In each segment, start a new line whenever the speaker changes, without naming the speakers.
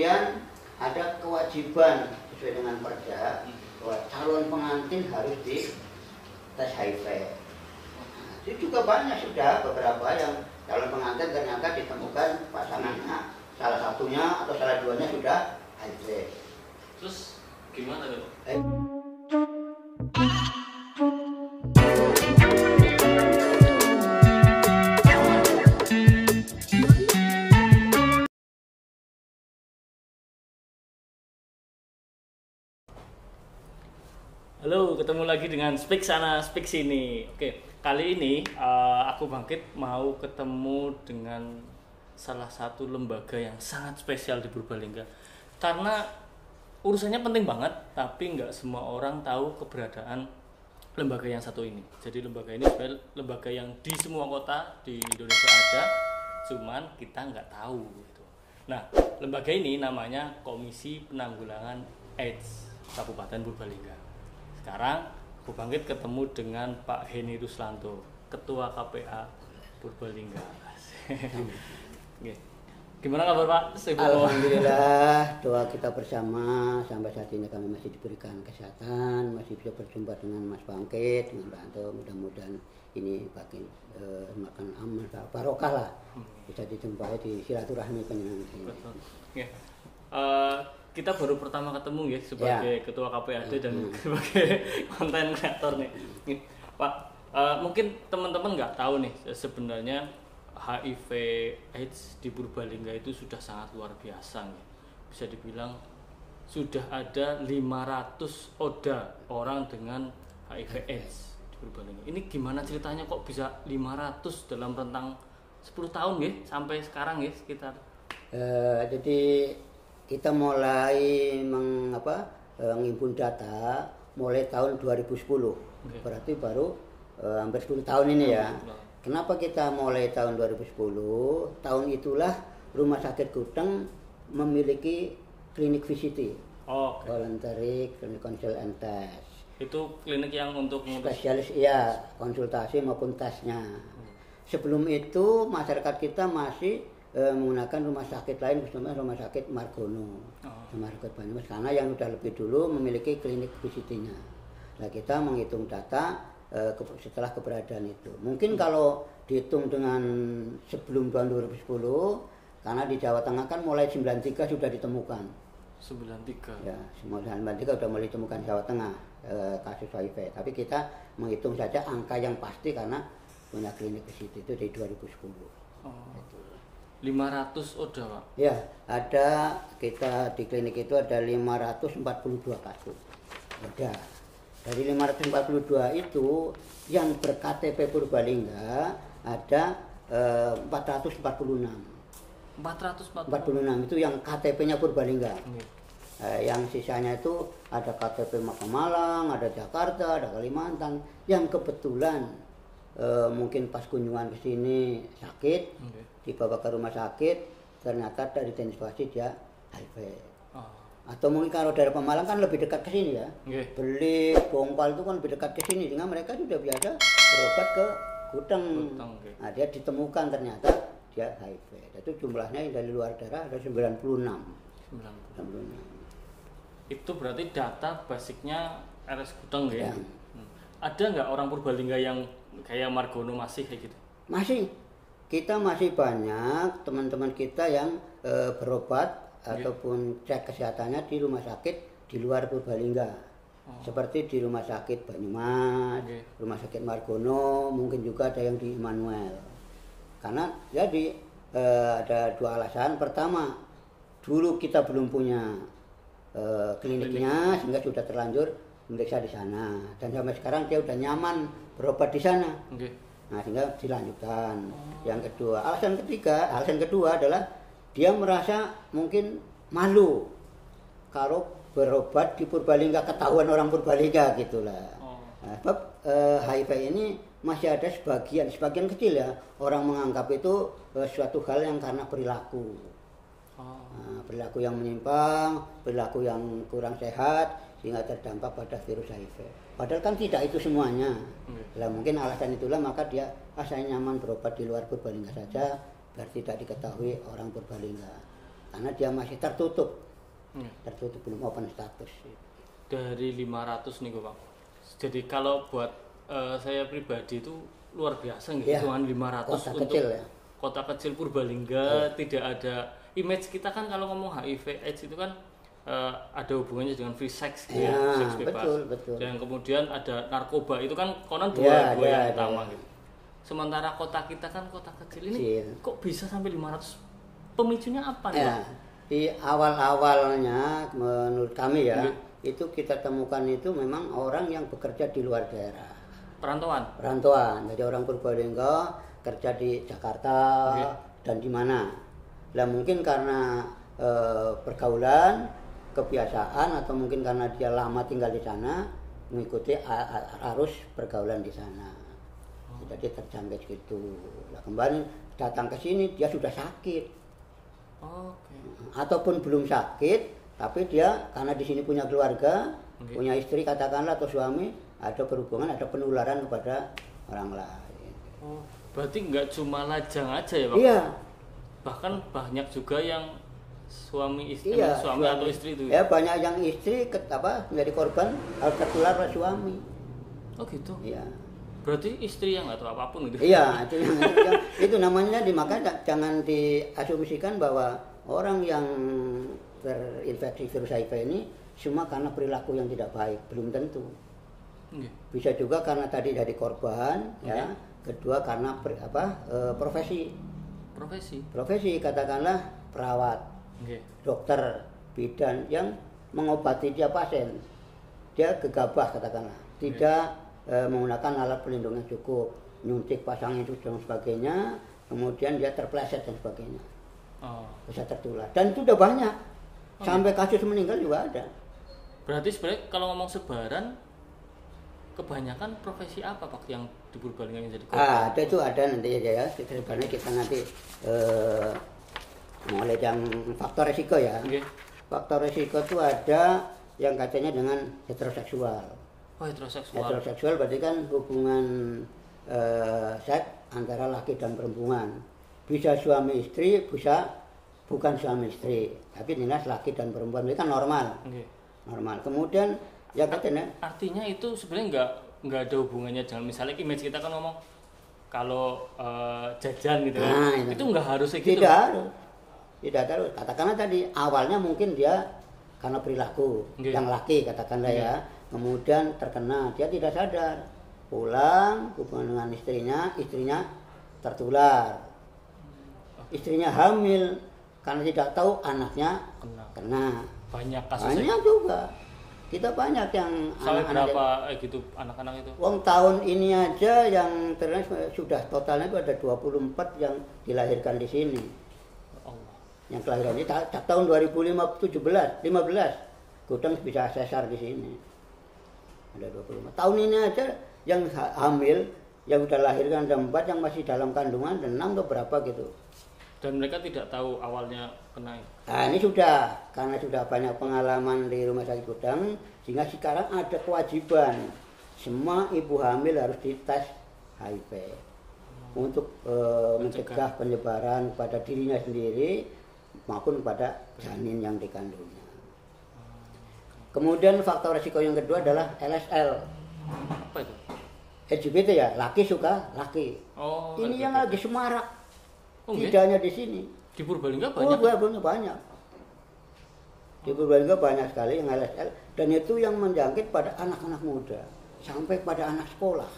kemudian ada kewajiban sesuai dengan Perda bahwa calon pengantin harus di tes HIV. Itu juga banyak sudah beberapa yang calon pengantin ternyata ditemukan pasangannya salah satunya atau salah duanya sudah HIV.
Terus gimana tuh? Halo, ketemu lagi dengan Speak Sana, Speak Sini. Oke, kali ini aku bangkit mau ketemu dengan salah satu lembaga yang sangat spesial di Purbalingga. Karena urusannya penting banget, tapi nggak semua orang tahu keberadaan lembaga yang satu ini. Jadi lembaga ini lembaga yang di semua kota di Indonesia ada, cuman kita nggak tahu gitu. Nah, lembaga ini namanya Komisi Penanggulangan AIDS Kabupaten Purbalingga. Sekarang aku bangkit ketemu dengan Pak Heni Ruslanto, Ketua KPA Purbalingga. Gimana kabar Pak?
Alhamdulillah, doa kita bersama sampai saat ini kami masih diberikan kesehatan, masih bisa berjumpa dengan Mas Bangkit, dengan Pak Anto. Mudah-mudahan ini makin makan aman, barokah lah, bisa dijumpai di silaturahmi penyenangan ini.
Betul. Kita baru pertama ketemu ya sebagai Ketua KPAD dan sebagai konten kreator nih. Pak, mungkin teman-teman nggak tahu nih sebenarnya HIV AIDS di Purbalingga itu sudah sangat luar biasa nih. Bisa dibilang sudah ada 500 oda orang dengan HIV AIDS di Purbalingga. Ini gimana ceritanya kok bisa 500 dalam rentang 10 tahun ya sampai sekarang ya sekitar.
Jadi kita mulai menghimpun data mulai tahun 2010. Berarti baru hampir 10 tahun ini ya. Kenapa kita mulai tahun 2010? Tahun itulah Rumah Sakit Kuteng memiliki klinik VCT. Voluntary Clinical Counsel and Test.
Itu klinik yang untuk
spesialis ya, konsultasi maupun tesnya. Sebelum itu masyarakat kita masih menggunakan rumah sakit lain, khususnya Rumah Sakit Margono, Rumah Sakit Banyumas, karena yang sudah lebih dulu memiliki klinik VCT-nya. Nah, kita menghitung data setelah keberadaan itu. Mungkin kalau dihitung dengan sebelum tahun 2010, karena di Jawa Tengah kan mulai 93 sudah ditemukan.
93.
Ya, 93 sudah mulai ditemukan Jawa Tengah kasus HIV. Tapi kita menghitung saja angka yang pasti karena punya klinik VCT itu dari 2010.
500 oda Pak?
Ya, ada kita di klinik itu ada 542 kasus. Oda. Dari 542 itu yang ber-KTP Purbalingga ada 446. 446 itu yang KTP-nya Purbalingga. Yang sisanya itu ada KTP Malang, ada Jakarta, ada Kalimantan. Yang kebetulan mungkin pas kunjungan ke sini sakit, dibawa ke rumah sakit, ternyata dari identifikasi dia HIV. Atau mungkin kalau dari Pemalang kan lebih dekat ke sini ya. Beli Bongpal itu kan lebih dekat ke sini, sehingga mereka sudah biasa berobat ke Kuteng. Nah, dia ditemukan ternyata dia HIV. Itu jumlahnya yang dari luar daerah ada 96.
Itu berarti data basicnya RS Kuteng ya? Ada nggak orang Purbalingga yang kayak Margono masih kayak gitu?
Masih. Kita masih banyak teman-teman kita yang berobat ataupun cek kesehatannya di rumah sakit di luar Purbalingga. Seperti di Rumah Sakit Banyumas, Rumah Sakit Margono, mungkin juga ada yang di Immanuel. Karena jadi ada dua alasan. Pertama, dulu kita belum punya kliniknya sehingga sudah terlanjur memeriksa di sana. Dan sampai sekarang dia udah nyaman berobat di sana. Nah, sehingga dilanjutkan. Yang kedua, alasan kedua adalah dia merasa mungkin malu kalau berobat di Purbalingga, ketahuan orang Purbalingga gitulah. Nah, sebab HIV ini masih ada sebagian kecil ya orang menganggap itu suatu hal yang karena perilaku. Perilaku yang menyimpang, perilaku yang kurang sehat sehingga terdampak pada virus HIV. Padahal kan tidak itu semuanya. Lah mungkin alasan itulah maka dia saya nyaman berobat di luar Purbalingga saja biar tidak diketahui orang Purbalingga. karena dia masih tertutup.
Iya.
Tertutup, belum open status.
Dari 500 nih Pak. Jadi kalau buat saya pribadi itu luar biasa gitu,
Ya,
hitungan 500
kota
untuk
kecil ya.
kota kecil Purbalingga. Tidak ada image kita kan kalau ngomong HIV AIDS itu kan ada hubungannya dengan free sex gitu ya,
Ya,
seks bebas.
betul.
Dan kemudian ada narkoba, itu kan konon
Ya,
dua yang
ya,
utama
ya.
gitu. Sementara kota kita kan kota kecil ini
Kecil.
kok bisa sampai 500? Pemicunya apa nih,
Ya,
Pak?
di awal-awalnya menurut kami ya,
Iya.
itu kita temukan itu memang orang yang bekerja di luar daerah.
Perantauan.
Perantauan, jadi orang Purbalingga kerja di Jakarta
Oke.
dan di mana. Lah mungkin karena pergaulan, kebiasaan atau mungkin karena dia lama tinggal di sana mengikuti arus pergaulan di sana. Jadi terjangkit gitu. Lah kembali datang ke sini dia sudah sakit.
Oke.
Ataupun belum sakit tapi dia karena di sini punya keluarga,
Oke.
punya istri katakanlah atau suami, ada berhubungan, ada penularan kepada orang lain.
Oh, berarti nggak cuma lajang aja ya Pak?
Iya.
Bahkan banyak juga yang suami istri,
Iya,
suami atau istri itu.
Ya banyak yang istri menjadi korban tertular oleh suami.
Oh gitu.
Iya.
Berarti istri yang nggak tahu apapun gitu.
Iya, itu namanya makanya jangan diasumsikan bahwa orang yang terinfeksi virus HIV ini cuma karena perilaku yang tidak baik, belum tentu.
Oke.
Bisa juga karena tadi dari korban, ya.
Oke.
Kedua karena profesi. Profesi katakanlah perawat,
Oke.
dokter, bidan yang mengobati dia pasien. Dia gegabah katakanlah, tidak menggunakan alat pelindung yang cukup, nyuntik, pasang itu dan sebagainya, kemudian dia terpleset dan sebagainya.
Oh.
Bisa tertular. Dan itu udah banyak. Sampai kasus meninggal juga ada.
Berarti sebenarnya kalau ngomong sebaran, kebanyakan profesi apa Pak yang di Purbalingga yang jadi korban?
Ada itu ada nanti aja ya. Sebenarnya kita nanti mulai yang faktor resiko ya.
Oke.
Faktor resiko itu ada yang katanya dengan heteroseksual.
Oh, heteroseksual.
Heteroseksual berarti kan hubungan seks antara laki dan perempuan. Bisa suami istri, bisa bukan suami istri, tapi jelas laki dan perempuan itu kan normal.
Oke.
Normal. Kemudian yang katanya
Artinya itu sebenarnya nggak ada hubungannya dengan misalnya image kita kan ngomong kalau jajan gitu kan.
Nah,
Itu nggak harus kayak gitu.
tidak harus. Tidak harus. Katakanlah tadi awalnya mungkin dia karena perilaku
Oke.
yang laki katakanlah
Oke.
ya. Kemudian terkena, dia tidak sadar. Pulang hubungan dengan istrinya tertular. Istrinya hamil karena tidak tahu anaknya kena.
Banyak kasusnya.
Banyak juga. Kita banyak yang
Sampai
anak-anak
berapa gitu anak-anak itu?
Wong tahun ini aja yang ternyata sudah totalnya itu ada 24 yang dilahirkan di sini.
Allah.
Yang kelahiran ini tahun 2015 Gudang bisa sesar di sini. Ada 25. Tahun ini aja yang hamil yang udah lahirkan ada 4, yang masih dalam kandungan ada 6 atau berapa gitu.
Dan mereka tidak tahu awalnya kena.
Nah ini sudah, karena sudah banyak pengalaman di rumah sakit Gudang, sehingga sekarang ada kewajiban semua ibu hamil harus dites HIV untuk mencegah penyebaran pada dirinya sendiri maupun pada janin yang dikandungnya. Kemudian faktor resiko yang kedua adalah LSL.
Apa itu?
LGBT ya, laki suka laki.
Oh,
Ini yang lagi semarak.
Oh,
Tidak hanya di sini.
di Purbalingga
Oh,
banyak.
banyak. Di Purbalingga banyak sekali yang LSL dan itu yang menjangkit pada anak-anak muda sampai pada anak sekolah.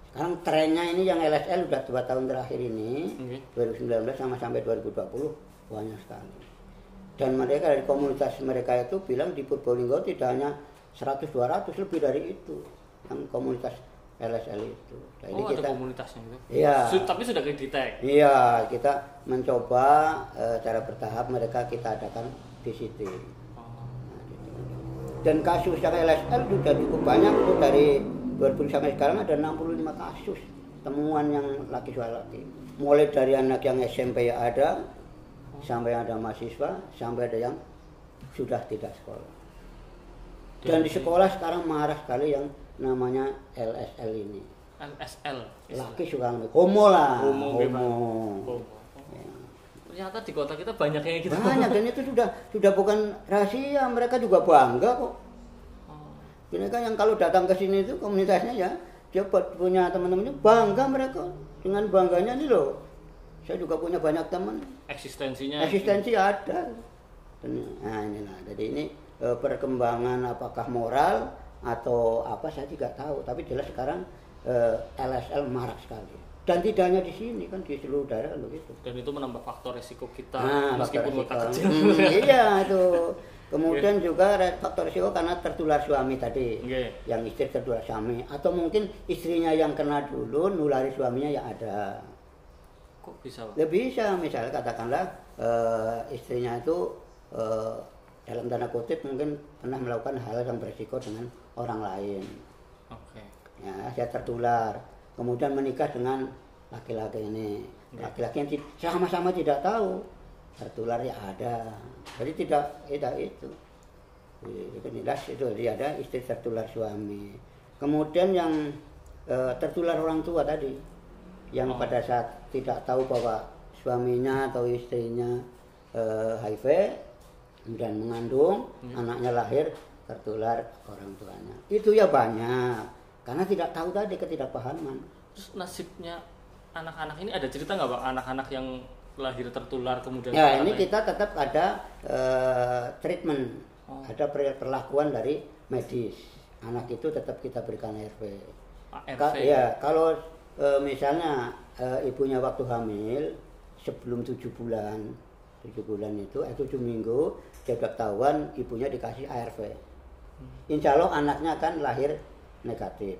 Sekarang trennya ini yang LSL sudah 2 tahun terakhir ini, 2019 sampai 2020 banyak sekali. Dan mereka dari komunitas mereka itu bilang di Purbalingga tidak hanya 100-200, lebih dari itu yang komunitas LSL itu. Nah, ini
ada komunitasnya itu.
Iya.
Tapi sudah kedetek.
Iya, kita mencoba secara bertahap mereka kita adakan VCT.
Oh.
Nah, gitu. Dan kasus yang LSL sudah cukup banyak itu dari 2000 sampai sekarang ada 65 kasus temuan yang laki soal laki. Mulai dari anak yang SMP ada, sampai ada mahasiswa, sampai ada yang sudah tidak sekolah. Dan di sekolah sekarang marah sekali yang namanya LSL ini.
LSL.
Laki suka homo lah.
Homo.
Homo.
Oh.
Ya.
Ternyata di kota kita banyak yang gitu.
Banyak, dan itu sudah bukan rahasia, mereka juga bangga kok. Mereka yang kalau datang ke sini itu komunitasnya ya, dia punya teman-temannya bangga, mereka dengan bangganya nih loh. Saya juga punya banyak teman. Eksistensi ada. Nah inilah, jadi ini perkembangan apakah moral atau apa saya tidak tahu, tapi jelas sekarang LSL marak sekali. Dan tidak hanya di sini, kan di seluruh daerah begitu.
Dan itu menambah faktor resiko kita,
meskipun
kota kecil.
Iya itu. Kemudian juga faktor risiko karena tertular suami tadi, yang istri tertular suami, atau mungkin istrinya yang kena dulu nulari suaminya ya ada.
Kok bisa?
Ya bisa, misalnya katakanlah istrinya itu dalam tanda kutip mungkin pernah melakukan hal yang berisiko dengan orang lain. Ya, dia tertular, kemudian menikah dengan laki-laki ini, laki-laki yang sama-sama tidak tahu. Tertular ya ada, jadi tidak itu jelas itu dia ada istri tertular suami. Kemudian yang tertular orang tua tadi, yang pada saat tidak tahu bahwa suaminya atau istrinya HIV, kemudian mengandung, anaknya lahir tertular orang tuanya. Itu ya banyak, karena tidak tahu tadi, ketidakpahaman.
Terus nasibnya anak-anak ini ada cerita nggak Pak? Anak-anak yang lahir tertular kemudian
ya ini kita tetap ada treatment, ada perlakuan dari medis. Anak itu tetap kita berikan ARV. Ya kalau misalnya ibunya waktu hamil sebelum 7 bulan itu 7 minggu dia udah ketahuan, ibunya dikasih ARV. Insya Allah anaknya akan lahir negatif.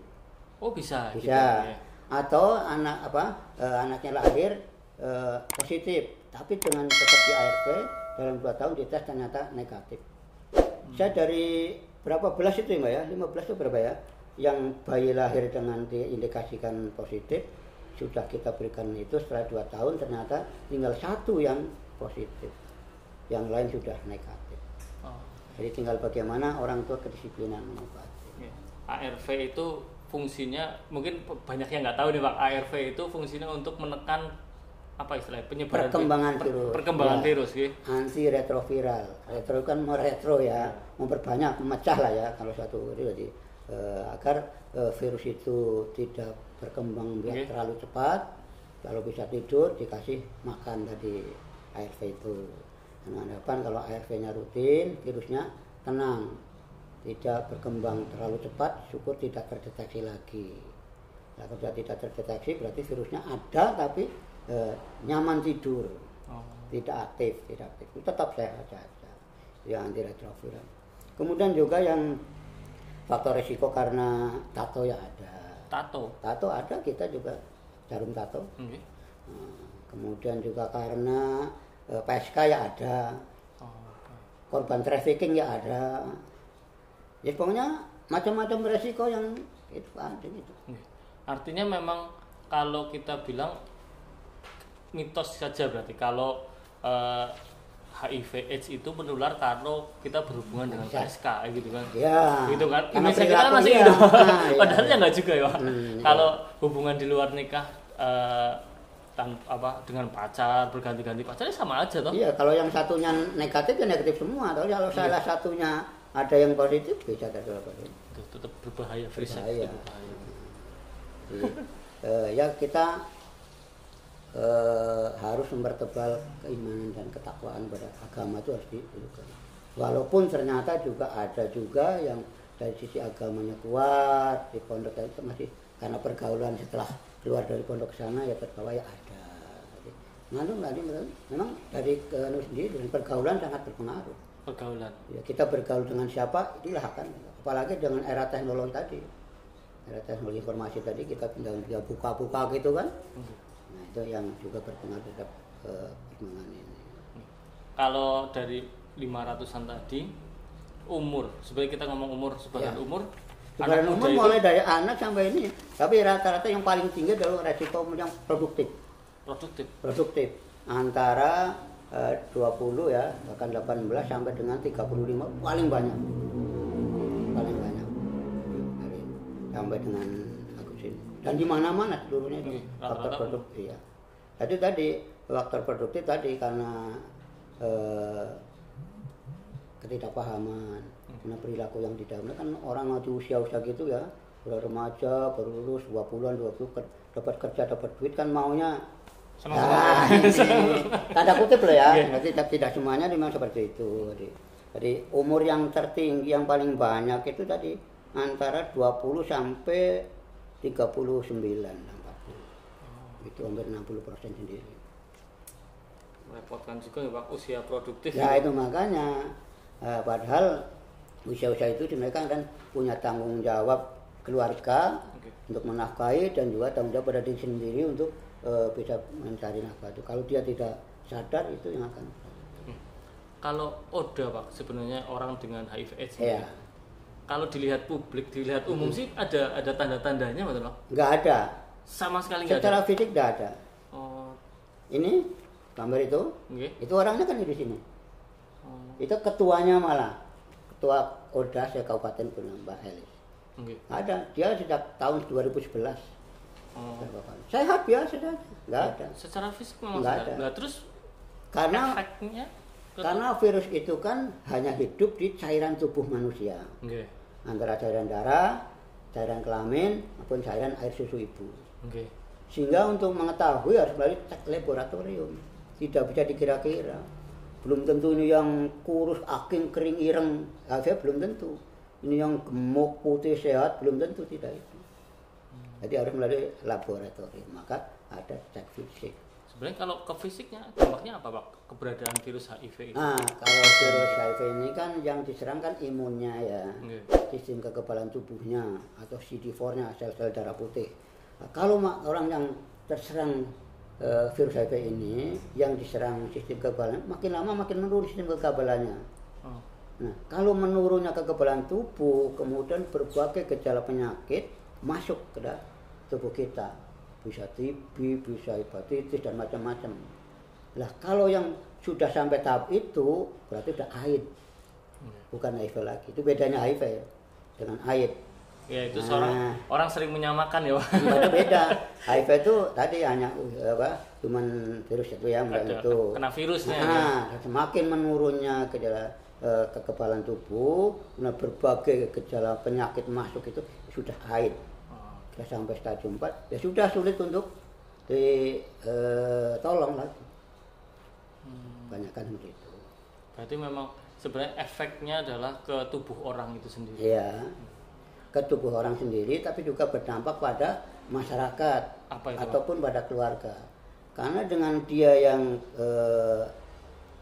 Oh bisa.
Gitu, ya. Atau anaknya lahir positif, tapi dengan tetap di ARV dalam 2 tahun dites ternyata negatif. Saya dari berapa belas itu Mbak ya, 15 itu berapa ya, yang bayi lahir dengan diindikasikan positif, sudah kita berikan itu setelah 2 tahun ternyata tinggal 1 yang positif, yang lain sudah negatif. Jadi tinggal bagaimana orang tua kedisiplinan mengobati.
ARV itu fungsinya, mungkin banyak yang nggak tahu nih Pak, ARV itu fungsinya untuk menekan apa istilahnya, penyebaran perkembangan virus gitu.
Anti retroviral. Retro kan meretro ya, memperbanyak, memecah lah ya kalau satu jadi agar virus itu tidak berkembang terlalu cepat. Kalau bisa tidur dikasih makan tadi ARV itu. Dengan harapan kalau ARV-nya rutin, virusnya tenang, tidak berkembang terlalu cepat, syukur tidak terdeteksi lagi. Nah, kalau tidak terdeteksi berarti virusnya ada tapi nyaman tidur, tidak aktif, tetap sehat saja. Yang anti retroviral. Kemudian juga yang faktor risiko karena tato ya ada. Tato ada, kita juga jarum tato. Kemudian juga karena PSK ya ada. Korban trafficking ya ada. Ya pokoknya macam-macam resiko yang itu ada gitu.
Artinya memang kalau kita bilang mitos saja berarti kalau HIV AIDS itu menular kalau kita berhubungan dengan PSK gitu kan.
Ya.
Gitu kan.
Indonesia
kita kan masih hidup. Padahal ya enggak juga ya, Pak. Kalau hubungan di luar nikah dengan pacar, berganti-ganti pacar ya sama aja toh.
Iya, kalau yang satunya negatif ya negatif semua. Tapi kalau salah satunya ada yang positif bisa tertular positif.
Itu tetap berbahaya,
berbahaya. Ya kita harus mempertebal keimanan dan ketakwaan pada agama itu harus dilakukan. Walaupun ternyata juga ada juga yang dari sisi agamanya kuat di pondok itu masih karena pergaulan setelah keluar dari pondok sana ya terbawa ya ada. Memang dari sendiri dengan pergaulan sangat berpengaruh.
Pergaulan.
Ya, kita bergaul dengan siapa itulah akan. Apalagi dengan era teknologi tadi. Era teknologi informasi tadi kita pindah buka-buka gitu kan. Nah, itu yang juga berpengaruh terhadap perkembangan ini.
Kalau dari 500-an tadi umur, sebenarnya kita ngomong umur sebagian umur.
Sebagian umur mulai dari anak sampai ini. Tapi rata-rata yang paling tinggi adalah resiko yang produktif. Antara 20 ya, bahkan 18 sampai dengan 35 paling banyak. Sampai dengan Agustin. Dan di mana-mana seluruhnya itu faktor produktif ya. Jadi tadi faktor produktif tadi karena ketidakpahaman, karena perilaku yang tidak benar kan orang di usia-usia gitu ya, udah remaja, baru lulus 20-an, 20 dapat kerja, dapat duit kan maunya tanda kutip loh ya, tidak semuanya memang seperti itu. Jadi umur yang tertinggi yang paling banyak itu tadi antara 20 sampai 39, 40. Itu hampir 60% sendiri.
Merepotkan juga ya Pak, usia produktif.
Ya itu makanya, padahal usia-usia itu mereka kan punya tanggung jawab keluarga untuk menafkahi dan juga tanggung jawab pada diri sendiri untuk bisa mencari nafkah itu. Kalau dia tidak sadar itu yang akan.
Kalau ODA Pak, sebenarnya orang dengan HIV/AIDS.
Ya.
Kalau dilihat publik, dilihat umum sih ada tanda-tandanya betul Pak?
Nggak ada.
Sama sekali nggak ada.
Secara fisik nggak ada.
Oh.
Ini gambar itu, itu orangnya kan di sini. Itu ketuanya malah, ketua ODA Kabupaten Gunung Mbak Elis. Ada, dia sejak tahun 2011. Sehat biasa saja, nggak ada.
Secara fisik memang
nggak ada.
Nah, terus
karena
efeknya
karena virus itu kan hanya hidup di cairan tubuh manusia, antara cairan darah, cairan kelamin, maupun cairan air susu ibu. Sehingga untuk mengetahui harus melalui cek laboratorium, tidak bisa dikira-kira. Belum tentu ini yang kurus, aking, kering, ireng, HIV belum tentu. Ini yang gemuk, putih, sehat belum tentu, tidak itu. Jadi harus melalui laboratorium, maka ada cek fisik.
Sebenarnya kalau ke fisiknya dampaknya apa Pak? Keberadaan virus HIV itu?
Nah, kalau virus HIV ini kan yang diserang kan imunnya ya, sistem kekebalan tubuhnya atau CD4-nya, sel-sel darah putih. Nah, kalau orang yang terserang virus HIV ini, yang diserang sistem kekebalan, makin lama makin menurun sistem kekebalannya. Nah, kalau menurunnya kekebalan tubuh, kemudian berbagai gejala penyakit masuk ke tubuh kita, bisa TB, bisa hepatitis dan macam-macam. Lah kalau yang sudah sampai tahap itu berarti sudah AIDS, bukan HIV lagi. Itu bedanya HIV dengan AIDS.
Ya itu orang sering menyamakan ya Pak.
Beda. HIV itu tadi hanya cuman virus itu ya, itu.
Kena virusnya.
Nah, semakin menurunnya gejala kekebalan tubuh, berbagai gejala penyakit masuk itu sudah AIDS. Sampai stadium 4 ya sudah sulit untuk ditolong lagi. Banyak kan begitu.
Berarti memang sebenarnya efeknya adalah ke tubuh orang itu sendiri.
Iya, ke tubuh orang sendiri, tapi juga berdampak pada masyarakat ataupun pada keluarga. Karena dengan dia yang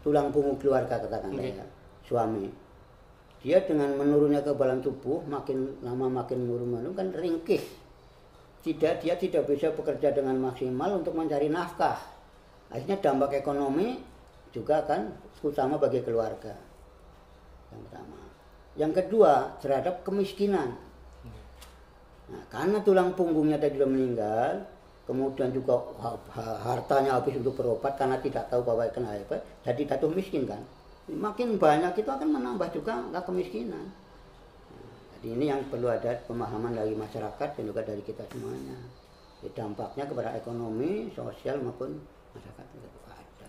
tulang punggung keluarga katakanlah ya, suami, dia dengan menurunnya kekebalan tubuh makin lama makin menurun kan ringkih. Dia tidak bisa bekerja dengan maksimal untuk mencari nafkah. Akhirnya dampak ekonomi juga kan utama bagi keluarga. Yang pertama. Yang kedua, terhadap kemiskinan. Nah, karena tulang punggungnya tadi sudah meninggal, kemudian juga hartanya habis untuk berobat karena tidak tahu bahwa kena HIV, jadi jatuh miskin kan. Makin banyak itu akan menambah juga angka kemiskinan. Jadi ini yang perlu ada pemahaman dari masyarakat dan juga dari kita semuanya. Jadi dampaknya kepada ekonomi, sosial maupun masyarakat itu ada.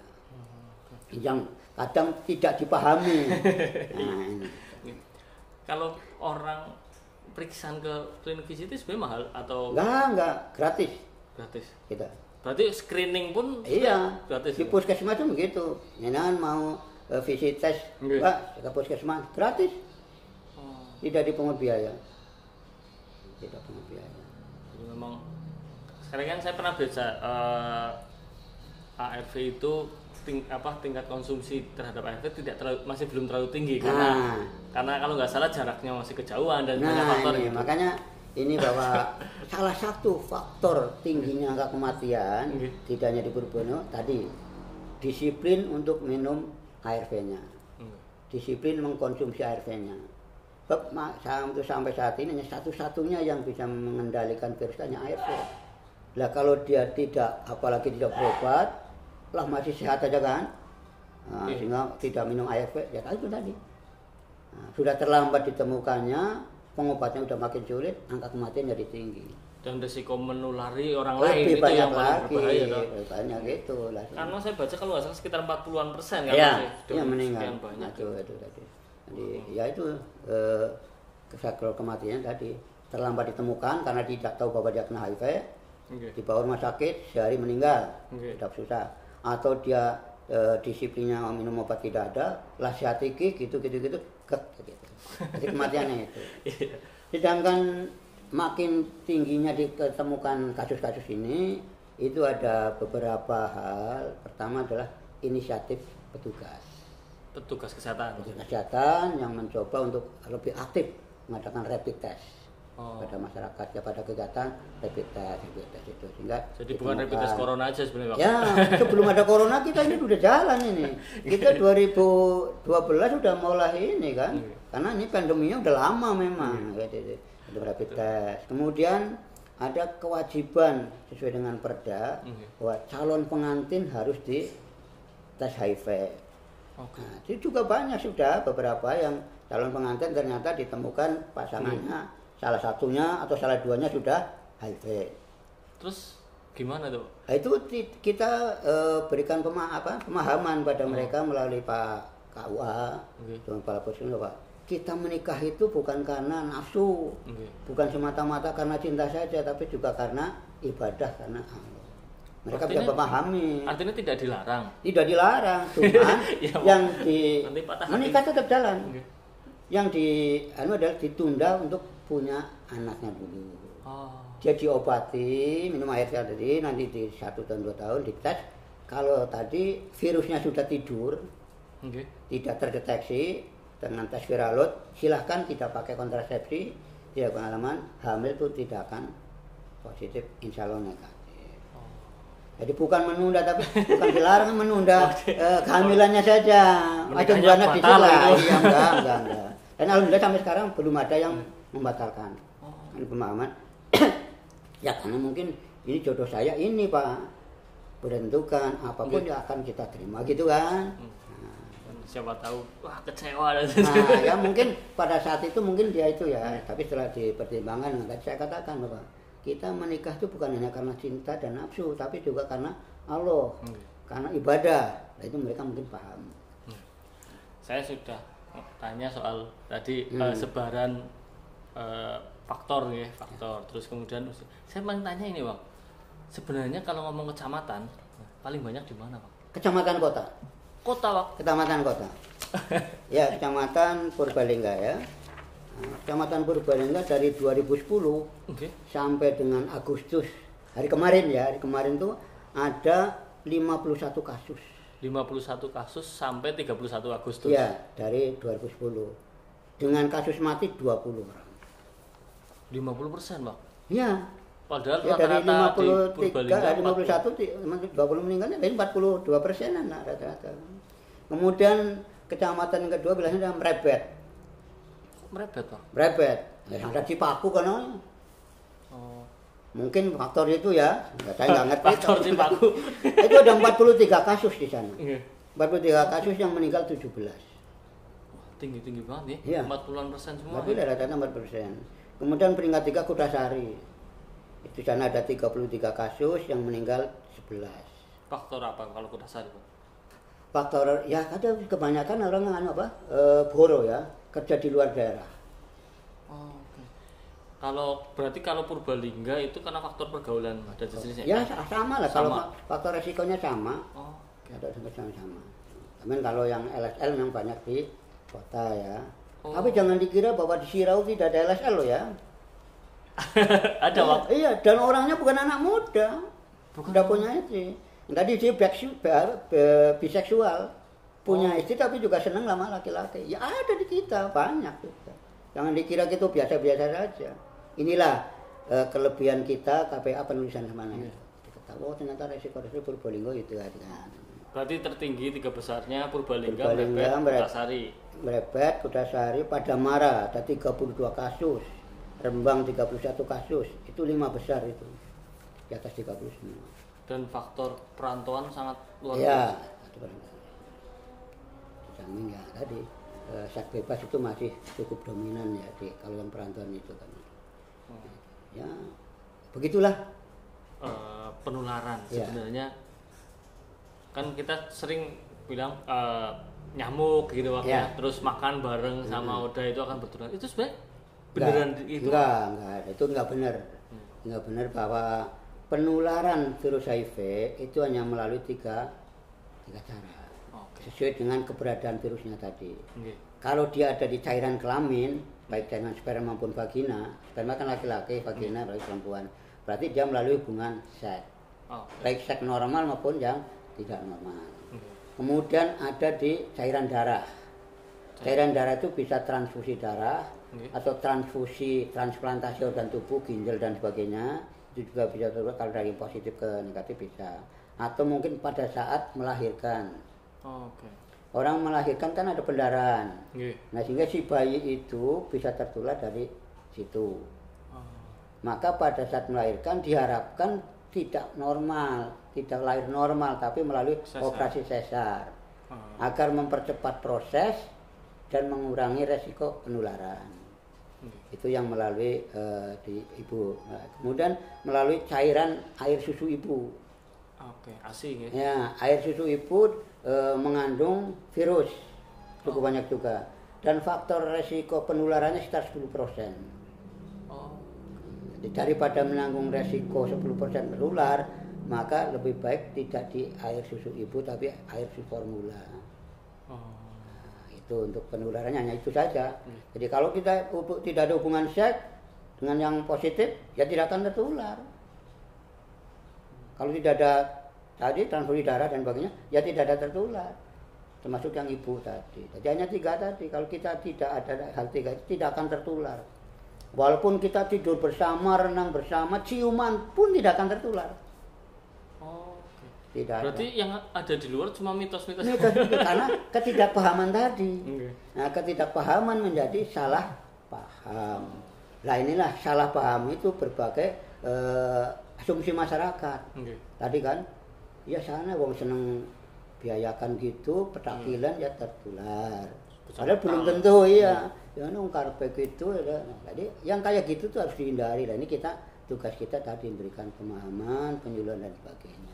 Yang kadang tidak dipahami. Nah, ini.
Kalau orang periksaan ke klinik VCT sebenarnya mahal atau?
Enggak, gratis.
Gratis.
Kita.
Berarti screening pun
iya,
gratis.
Di puskesmas itu begitu. Nyenan mau visit tes, Pak, ke puskesmas gratis. Tidak dipungut biaya. Tidak pungut biaya.
Jadi memang sekarang kan saya pernah baca ARV itu tingkat konsumsi terhadap ARV masih belum terlalu tinggi karena kalau nggak salah jaraknya masih kejauhan dan banyak faktor
ini,
gitu.
Makanya ini bahwa salah satu faktor tingginya angka kematian tidak hanya di Purwono tadi disiplin untuk minum ARV-nya. Disiplin mengkonsumsi ARV-nya. Sampai saat ini hanya satu-satunya yang bisa mengendalikan virus hanya ARV. Lah kalau dia tidak, apalagi tidak berobat, lah masih sehat aja kan, sehingga tidak minum ARV, ya itu tadi. Sudah terlambat ditemukannya, pengobatannya sudah makin sulit, angka kematian jadi tinggi.
Dan risiko menulari orang
lebih
lain itu
banyak
yang paling
lagi,
berbahaya toh.
banyak gitu lah.
Karena saya baca kalau nggak salah sekitar 40-an% kan
Ya,
masih
yang meninggal.
sekian banyak.
Nah, itu tadi. Jadi ya itu kalau kematian tadi terlambat ditemukan karena tidak tahu bahwa dia kena HIV, dibawa rumah sakit sehari meninggal, tidak susah. Atau dia disiplinnya minum obat tidak ada, lah sehat gitu. Jadi kematiannya itu. Sedangkan makin tingginya ditemukan kasus-kasus ini, itu ada beberapa hal. Pertama adalah inisiatif petugas kesehatan yang mencoba untuk lebih aktif mengadakan rapid test pada masyarakat, kepada kegiatan rapid test itu, sehingga
jadi bukan rapid test corona aja sebenarnya Pak.
Ya, sebelum ada corona kita ini udah jalan ini. Kita 2012 sudah mulai ini kan, karena ini pandeminya udah lama memang. Ada rapid test. Kemudian ada kewajiban sesuai dengan Perda bahwa calon pengantin harus di tes HIV. Nah, itu juga banyak sudah beberapa yang calon pengantin ternyata ditemukan pasangannya salah satunya atau salah duanya sudah HIV.
Terus gimana tuh?
Nah, itu kita berikan pemahaman pada mereka melalui Pak KUA, dengan Kepala Puskesmas, Pak. Kita menikah itu bukan karena nafsu, bukan semata-mata karena cinta saja, tapi juga karena ibadah, karena Allah. Mereka bisa memahami.
Artinya tidak dilarang.
Tidak dilarang, cuman yang menikah tetap jalan. Yang adalah ditunda untuk punya anaknya dulu. Dia diobati, minum air tadi, nanti di 1 tahun 2 tahun dites. Kalau tadi virusnya sudah tidur, tidak terdeteksi dengan tes viral load, silahkan tidak pakai kontrasepsi, tidak pengalaman, hamil itu tidak akan positif, insya Allah negatif. Jadi bukan menunda, tapi bukan dilarang menunda kehamilannya saja. Ada anak di situ lah, enggak. Dan alhamdulillah sampai sekarang belum ada yang membatalkan. Ini pemahaman. Ya karena mungkin ini jodoh saya ini Pak, berhentukan apapun ya akan kita terima gitu kan.
Siapa tahu wah kecewa dan
nah ya mungkin pada saat itu mungkin dia itu ya, tapi setelah dipertimbangkan tadi saya katakan Bapak, kita menikah itu bukan hanya karena cinta dan nafsu, tapi juga karena Allah, karena ibadah. Nah, itu mereka mungkin paham.
Saya sudah tanya soal tadi sebaran faktor. Terus kemudian saya mau tanya ini Bang, sebenarnya kalau ngomong kecamatan paling banyak di mana Pak?
Kecamatan kota
Pak.
Kecamatan kota. Ya, Kecamatan Purbalingga ya. Nah, Kecamatan Purbalingga dari 2010 sampai dengan Agustus hari kemarin tuh ada 51 kasus.
51 kasus sampai 31 Agustus.
Ya, dari 2010. Dengan kasus mati 20 orang.
50% Pak?
Ya.
Padahal
ya, dari
rata-rata
53, 50 20 meninggalnya dari 42%-an rata-rata. Kemudian kecamatan yang kedua bilangnya Merebet.
Merebet Pak?
Merebet. Ya, ada Cipaku kan. Mungkin faktor itu ya, saya nggak ngerti.
Faktor Cipaku.
Itu ada 43 kasus di sana. 43 kasus yang meninggal 17.
Tinggi banget ya. 40% semua.
Tapi rata-rata 4%. Kemudian peringkat 3 Kutasari. Itu sana ada 33 kasus yang meninggal 11.
Faktor apa kalau Kutasari Pak?
Faktor ya ada kebanyakan orang yang boro ya, kerja di luar daerah.
Berarti kalau Purbalingga itu karena faktor pergaulan ada jenisnya?
Ya sama lah, kalau faktor resikonya sama. Ada sama. Tapi kalau yang LSL memang banyak di kota ya. Tapi jangan dikira bahwa di Sirau tidak ada LSL loh ya.
Ada Pak?
Iya, dan orangnya bukan anak muda. Udah punya istri. Tadi dia biseksual. Punya istri tapi juga senang sama laki-laki. Ya ada di kita, banyak juga. Jangan dikira gitu biasa-biasa saja. Inilah kelebihan kita KPA penulisan namanya. Oh ternyata resiko Purbalingga itu kan.
Berarti tertinggi 3 besarnya Purbalingga, Merebet, Kutasari.
Merebet, Kutasari, Padamara ada 32 kasus. Rembang 31 kasus, itu 5 besar itu. Di atas 30 semua.
Dan faktor perantauan sangat luar biasa.
Ya, di samping ya tadi seks bebas itu masih cukup dominan ya kalau yang perantauan itu kan. Ya, Begitulah.
Penularan
Ya.
sebenarnya kan kita sering bilang nyamuk gitu waktunya,
Ya.
terus makan bareng sama Oda itu akan bertularan. Itu sebenarnya beneran itu?
Enggak, itu enggak benar. Enggak benar bahwa penularan virus HIV itu hanya melalui tiga cara.
Oke.
Sesuai dengan keberadaan virusnya tadi.
Oke.
Kalau dia ada di cairan kelamin, baik cairan sperma maupun vagina, sperma kan laki-laki, vagina bagi perempuan. Berarti dia melalui hubungan seks. Baik seks normal maupun yang tidak normal. Kemudian ada di cairan darah. Cairan darah itu bisa transfusi darah atau transplantasi organ tubuh, ginjal dan sebagainya. Itu juga bisa terjadi kalau dari positif ke negatif bisa. Atau mungkin pada saat melahirkan. Orang melahirkan kan ada pendarahan. Nah, sehingga si bayi itu bisa tertular dari situ. Maka pada saat melahirkan diharapkan tidak normal, tidak lahir normal, tapi melalui operasi sesar agar mempercepat proses dan mengurangi resiko penularan. Itu yang melalui di ibu. Nah, kemudian melalui cairan air susu ibu.
Asing ya.
Ya, air susu ibu mengandung virus cukup banyak juga, dan faktor resiko penularannya sekitar 10%. Daripada menanggung resiko 10% tertular, maka lebih baik tidak di air susu ibu tapi air susu formula. Nah, itu untuk penularannya hanya itu saja. Jadi kalau kita tidak ada hubungan seks dengan yang positif, ya tidak akan tertular. Kalau tidak ada tadi transfusi darah dan sebagainya, ya tidak ada tertular. Termasuk yang ibu tadi. Jadi hanya 3 tadi. Kalau kita tidak ada hal 3 itu tidak akan tertular. Walaupun kita tidur bersama, renang bersama, ciuman pun tidak akan tertular. Tidak.
Berarti yang ada di luar cuma mitos-mitos.
Karena ketidakpahaman tadi. Nah, ketidakpahaman menjadi salah paham. Nah, inilah salah paham itu berbagai asumsi masyarakat. Tadi kan, ya sana wong seneng biayakan gitu, petakilan ya tertular. Padahal belum tentu, iya. Ya karepe gitu ya. Jadi yang kayak gitu tuh harus dihindari. Nah, ini tugas kita tadi memberikan pemahaman, penyuluhan dan sebagainya.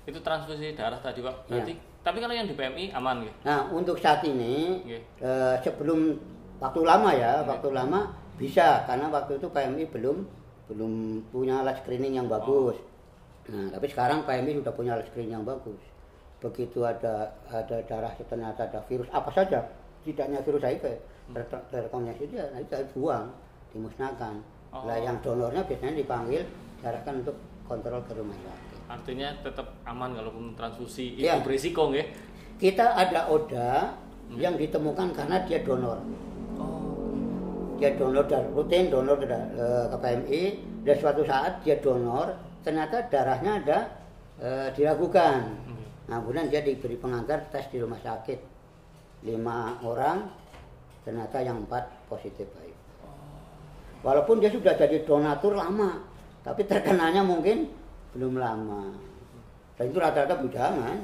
Itu transfusi darah tadi Pak. Berarti tapi kalau yang di PMI aman gitu.
Nah, untuk saat ini sebelum waktu lama ya, waktu lama bisa karena waktu itu PMI belum punya alat screening yang bagus. Nah, tapi sekarang PMI sudah punya alat screening yang bagus. Begitu ada darah ternyata ada virus apa saja, tidaknya virus HIV terkoneksi dia, nah itu harus buang, dimusnahkan. Nah, yang donornya biasanya dipanggil, diarahkan untuk kontrol ke rumah sakit.
Artinya tetap aman kalaupun transfusi itu berisiko nggih.
Kita ada ODA yang ditemukan karena dia donor. Dia donor dan rutin donor ke PMI, dan suatu saat dia donor, ternyata darahnya ada diragukan. Nah, kemudian dia diberi pengantar tes di rumah sakit. 5 orang, ternyata yang 4 positif HIV. Walaupun dia sudah jadi donatur lama, tapi terkenanya mungkin belum lama. Dan itu rata-rata bujangan.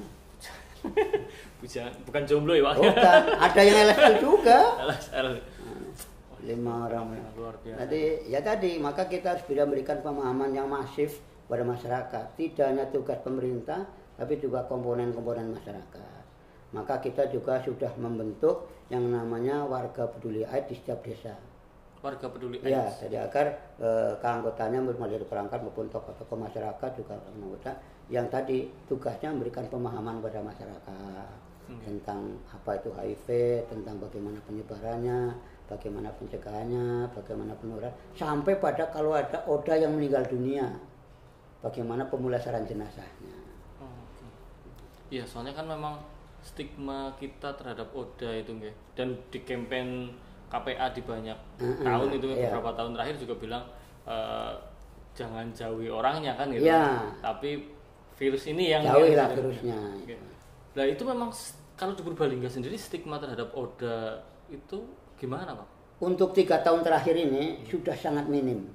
Bukan jomblo ya Pak?
Bukan, ada yang LSL juga.
LSL.
5 orang.
Luar biasa.
Tadi, maka kita harus bisa memberikan pemahaman yang masif pada masyarakat. Tidak hanya tugas pemerintah, tapi juga komponen-komponen masyarakat. Maka kita juga sudah membentuk yang namanya warga peduli AIDS di setiap desa.
Warga peduli AIDS.
Ya, jadi agar keanggotaannya mulai dari perangkat maupun tokoh-tokoh masyarakat juga anggota yang tadi tugasnya memberikan pemahaman kepada masyarakat tentang apa itu HIV, tentang bagaimana penyebarannya, bagaimana pencegahannya, bagaimana penularan, sampai pada kalau ada ODA yang meninggal dunia, bagaimana pemulasaran jenazahnya.
Iya, soalnya kan memang stigma kita terhadap ODA itu nggih. Dan di campaign KPA di banyak tahun itu beberapa tahun terakhir juga bilang jangan jauhi orangnya kan gitu. Tapi virus ini yang
jauhilah virusnya.
Nah, itu memang kalau di Purbalingga sendiri stigma terhadap ODA itu gimana, Pak? Untuk
3 tahun terakhir ini sudah sangat minim.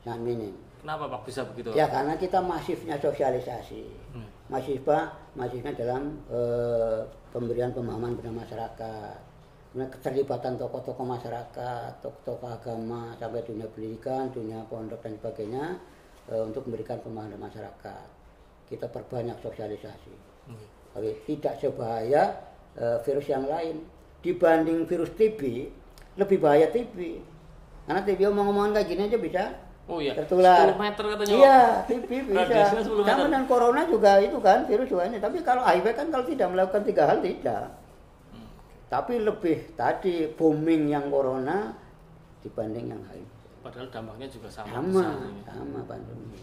Sangat minim.
Kenapa Pak bisa begitu?
Ya karena kita masifnya sosialisasi. Masifnya dalam pemberian pemahaman kepada masyarakat. keterlibatan tokoh-tokoh masyarakat, tokoh-tokoh agama, sampai dunia pendidikan, dunia pondok dan sebagainya untuk memberikan pemahaman masyarakat. Kita perbanyak sosialisasi. Tapi tidak sebahaya virus yang lain. Dibanding virus TB, lebih bahaya TB. Karena TB omong-omongan kayak gini aja bisa tertular.
10 meter katanya.
Iya, TB bisa.
Radiusnya 10 meter.
Sama dengan corona juga itu kan virus juga ini. Tapi kalau HIV kan kalau tidak melakukan 3 hal tidak. Tapi lebih tadi booming yang corona dibanding yang HIV.
Padahal dampaknya juga sama.
Sama pandemi.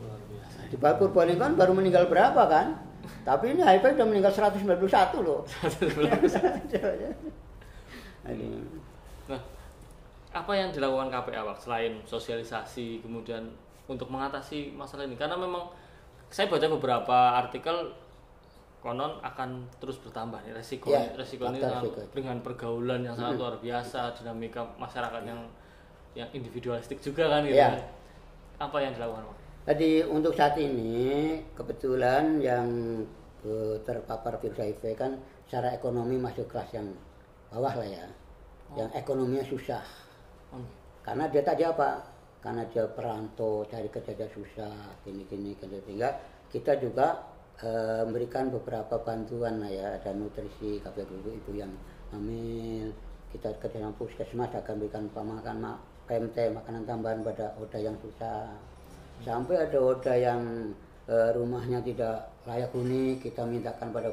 Luar biasa.
Di Purbalingga kan baru meninggal berapa kan? Tapi ini HIV udah meninggal 191 loh.
Nah, apa yang dilakukan KPA Pak selain sosialisasi kemudian untuk mengatasi masalah ini? Karena memang saya baca beberapa artikel konon akan terus bertambah nih resiko ini dengan pergaulan yang sangat luar biasa, dinamika masyarakat yang individualistik juga kan gitu. Apa yang dilakukan Pak?
Jadi untuk saat ini kebetulan yang terpapar virus HIV kan secara ekonomi masuk kelas yang bawah lah ya, yang ekonominya susah. Karena dia tadi apa? Karena dia perantau, cari kerja susah, gini sehingga kita juga memberikan beberapa bantuan lah ya, ada nutrisi kepada ibu-ibu yang hamil. Kita kerja sama puskesmas akan berikan PMT, makanan tambahan pada oda yang susah. Sampai ada oda yang rumahnya tidak layak huni, kita mintakan pada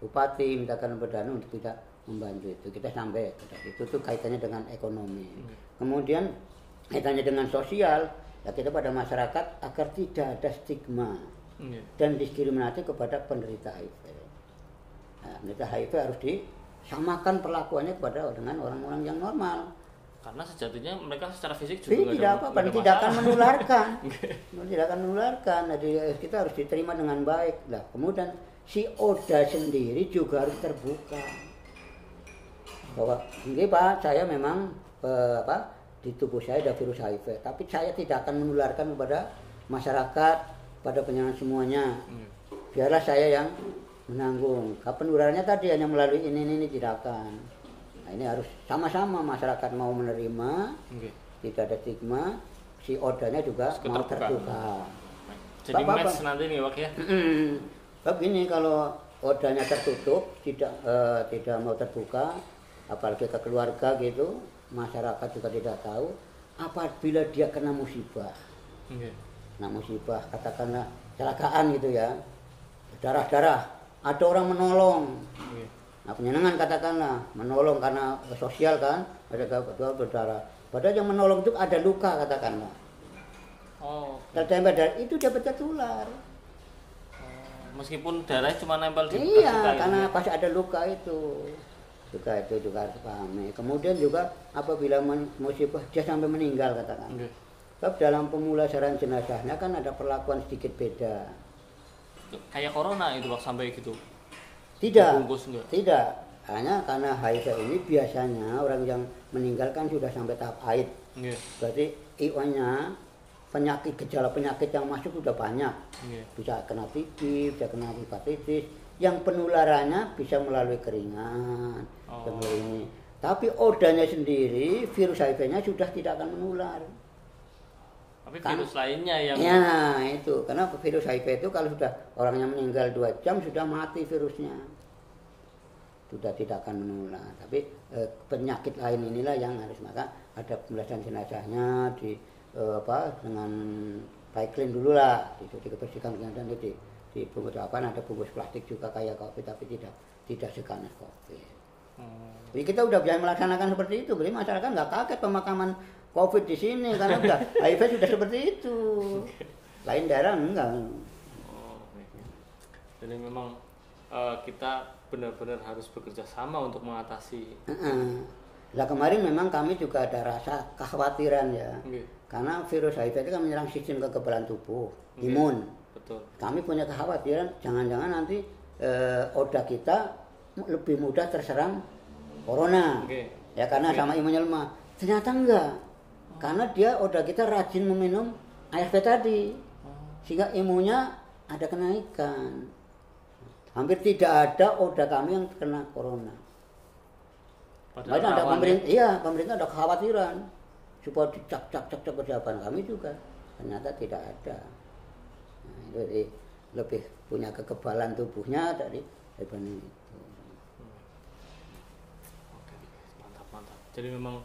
bupati, mintakan pada untuk tidak membantu itu. Kita sampai itu tuh kaitannya dengan ekonomi. Kemudian kaitannya dengan sosial, ya kita pada masyarakat agar tidak ada stigma dan diskriminasi kepada penderita HIV. Nah, penderita HIV harus disamakan perlakuannya kepada dengan orang-orang yang normal.
Karena sejatinya mereka secara fisik juga
tidak akan menularkan. Tidak akan menularkan. Jadi kita harus diterima dengan baik. Nah, kemudian si oda sendiri juga harus terbuka. Bahwa ini Pak, saya memang di tubuh saya ada virus HIV, tapi saya tidak akan menularkan kepada masyarakat, pada penyandang semuanya. Biarlah saya yang menanggung. Penularannya tadi hanya melalui ini tidak akan. Nah, ini harus sama-sama masyarakat mau menerima, tidak ada stigma, si odanya juga mau terbuka.
Jadi match nanti nih Pak ya.
Begini, kalau odanya tertutup, tidak mau terbuka, apalagi ke keluarga gitu, masyarakat juga tidak tahu. Apabila dia kena musibah, nah musibah katakanlah kecelakaan gitu ya, darah-darah, ada orang menolong. Nah penyenangan katakanlah menolong karena sosial kan, ada berdarah. Padahal yang menolong itu ada luka katakanlah. Tertembak darah itu dapat tertular.
Meskipun darahnya cuma nempel di
luka karena pas ada luka itu. Luka itu juga harus pahami. Kemudian juga apabila musibah dia sampai meninggal katakan. Sebab dalam pemulasaran jenazahnya kan ada perlakuan sedikit beda.
Kayak corona itu Pak sampai gitu.
Tidak. Hanya karena HIV ini biasanya orang yang meninggal kan sudah sampai tahap haid. Berarti IO-nya gejala penyakit yang masuk sudah banyak. Bisa kena TB, bisa kena hepatitis. Yang penularannya bisa melalui keringat. Ini. Tapi odanya sendiri, virus HIV-nya sudah tidak akan menular.
Tapi virus lainnya yang...
Ya, itu. Karena virus HIV itu kalau sudah orangnya meninggal 2 jam, sudah mati virusnya. Sudah tidak akan menular. Tapi penyakit lain inilah yang harus, maka ada pemulasaran jenazahnya dengan clean dulu lah. Dibersihkan dan dibungkus ada bungkus plastik juga kayak COVID, tapi tidak seganas COVID. Jadi kita udah biasa melaksanakan seperti itu. Jadi masyarakat nggak kaget pemakaman COVID di sini karena udah HIV sudah seperti itu. Lain daerah enggak.
Jadi memang kita benar-benar harus bekerja sama untuk mengatasi.
Nah kemarin memang kami juga ada rasa kekhawatiran ya. Karena virus HIV itu kan menyerang sistem kekebalan tubuh, imun.
Betul. Kami
punya kekhawatiran jangan-jangan nanti oda kita lebih mudah terserang corona. Ya karena sama imunnya lemah. Ternyata enggak. Karena dia oda kita rajin meminum ARV tadi. Sehingga imunnya ada kenaikan. Hampir tidak ada oda kami yang kena corona.
Padahal
Makanya ada
rawan,
pemerintah, iya pemerintah ada kekhawatiran supaya dicak persiapan kami juga ternyata tidak ada. Nah, jadi lebih punya kekebalan tubuhnya daripada itu.
Oke, mantap. Jadi memang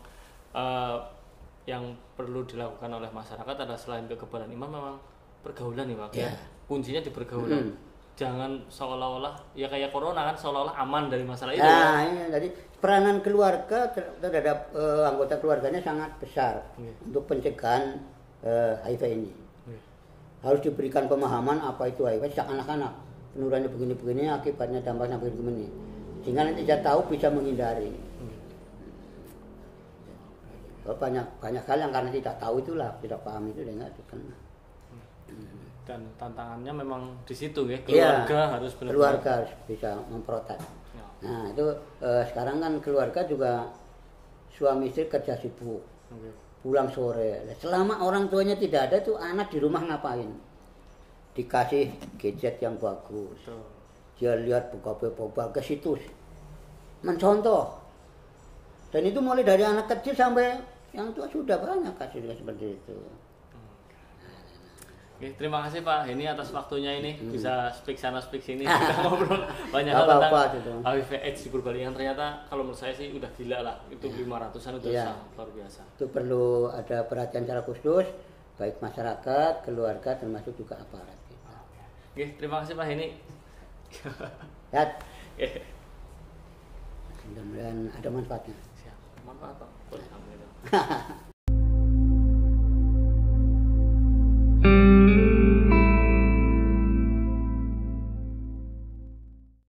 yang perlu dilakukan oleh masyarakat adalah selain kekebalan iman memang pergaulan nih Pak.
Ya.
Kuncinya di pergaulan. Jangan seolah-olah ya kayak corona kan seolah-olah aman dari masalah itu.
Nah, ini jadi peranan keluarga terhadap anggota keluarganya sangat besar untuk pencegahan HIV ini. Harus diberikan pemahaman apa itu HIV sejak anak-anak. Penurunannya begini-begini, akibatnya dampaknya begini-begini. Sehingga nanti dia tahu bisa menghindari. Banyak hal yang karena tidak tahu itulah, tidak paham itu dia nggak kena.
Dan tantangannya memang di situ ya,
Iya,
keluarga harus benar-benar
keluarga harus bisa memprotek.
Ya.
Nah itu sekarang kan keluarga juga suami istri kerja sibuk,
Oke.
pulang sore. Selama orang tuanya tidak ada tuh anak di rumah ngapain? Dikasih gadget yang bagus,
Betul.
dia lihat buka ke situs, mencontoh. Dan itu mulai dari anak kecil sampai yang tua sudah banyak kasusnya seperti itu.
Oke, terima kasih Pak Heni atas waktunya ini bisa speak sana speak sini kita ngobrol banyak hal
Apa-apa
tentang
gitu.
HIV AIDS di Purbalingga. Ternyata kalau menurut saya sih udah gila lah, itu 500-an udah
Iya.
sangat luar biasa.
Itu perlu ada perhatian secara khusus, baik masyarakat, keluarga, termasuk juga aparat.
Oke, terima kasih Pak Heni.
Ya,
Oke.
mudah-mudahan ada manfaatnya.
Siap. Manfaat Pak. Boleh, alhamdulillah.